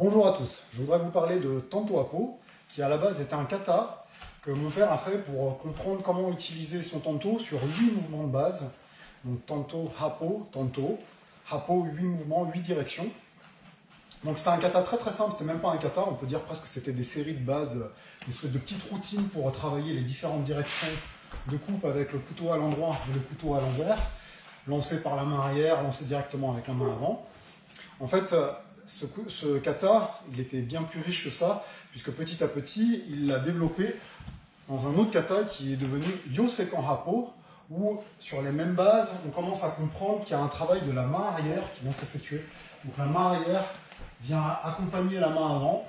Bonjour à tous, je voudrais vous parler de Tanto Happo, qui à la base était un kata que mon père a fait pour comprendre comment utiliser son tanto sur 8 mouvements de base. Donc Tanto Happo, Tanto, Happo 8 mouvements, 8 directions. Donc c'était un kata très simple, c'était même pas un kata, on peut dire presque que c'était des séries de base, une espèce de petite routine pour travailler les différentes directions de coupe avec le couteau à l'endroit et le couteau à l'envers, lancé par la main arrière, lancé directement avec la main avant. En fait, ce kata, il était bien plus riche que ça, puisque petit à petit, il l'a développé dans un autre kata qui est devenu Yosekan Happo, où sur les mêmes bases, on commence à comprendre qu'il y a un travail de la main arrière qui vient s'effectuer. Donc la main arrière vient accompagner la main avant.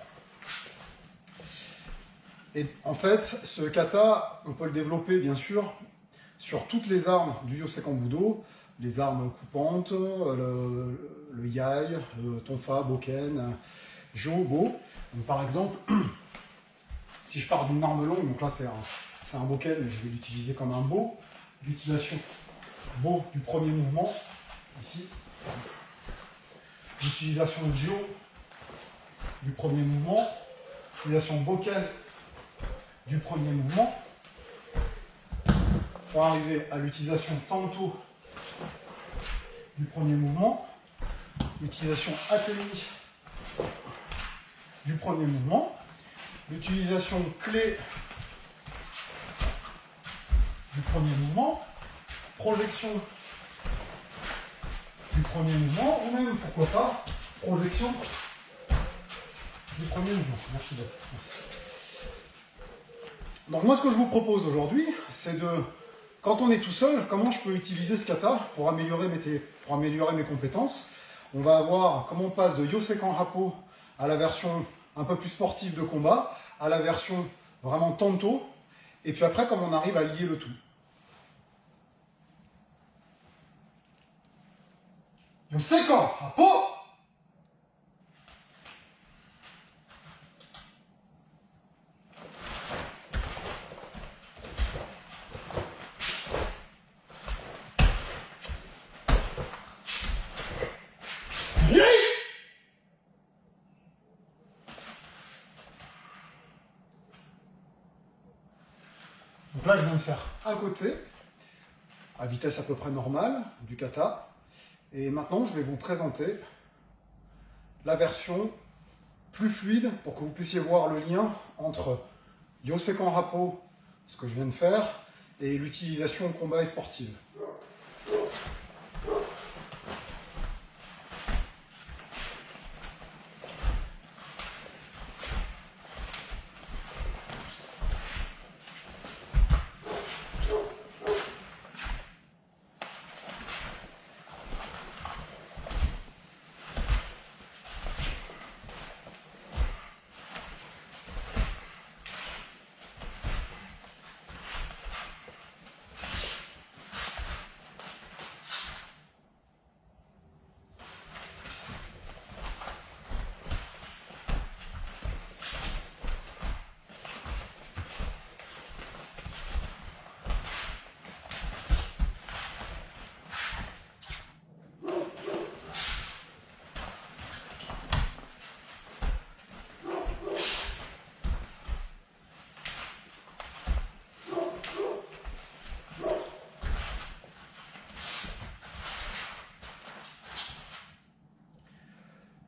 Et en fait, ce kata, on peut le développer bien sûr sur toutes les armes du Yosekan Budo, les armes coupantes, le yai, le tonfa, boken, jo, bo. Donc, par exemple, si je pars d'une arme longue, donc là c'est un boken, mais je vais l'utiliser comme un bo. L'utilisation bo du premier mouvement, ici. L'utilisation de jo du premier mouvement. L'utilisation boken du premier mouvement. Pour arriver à l'utilisation tanto du premier mouvement, l'utilisation atelier du premier mouvement, l'utilisation clé du premier mouvement, projection du premier mouvement, ou même, pourquoi pas, projection du premier mouvement. Merci beaucoup. Donc moi, ce que je vous propose aujourd'hui, c'est de, quand on est tout seul, comment je peux utiliser ce kata pour améliorer mes compétences. On va voir comment on passe de Yosekan Happo à la version un peu plus sportive de combat, à la version vraiment tanto, et puis après, comment on arrive à lier le tout. Yosekan Happo! Donc là, je viens de faire un côté, à vitesse à peu près normale, du kata. Et maintenant, je vais vous présenter la version plus fluide pour que vous puissiez voir le lien entre Yosekan Happo, ce que je viens de faire, et l'utilisation au combat et sportive.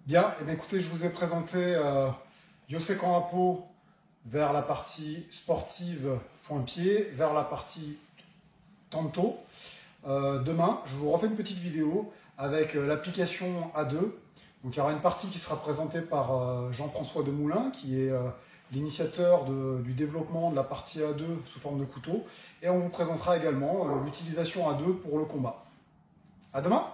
Bien, et bien écoutez, je vous ai présenté Yosekan Happo vers la partie sportive point-pied, vers la partie tanto. Demain, je vous refais une petite vidéo avec l'application A2. Donc il y aura une partie qui sera présentée par Jean-François Demoulin, qui est l'initiateur du développement de la partie A2 sous forme de couteau. Et on vous présentera également l'utilisation A2 pour le combat. À demain!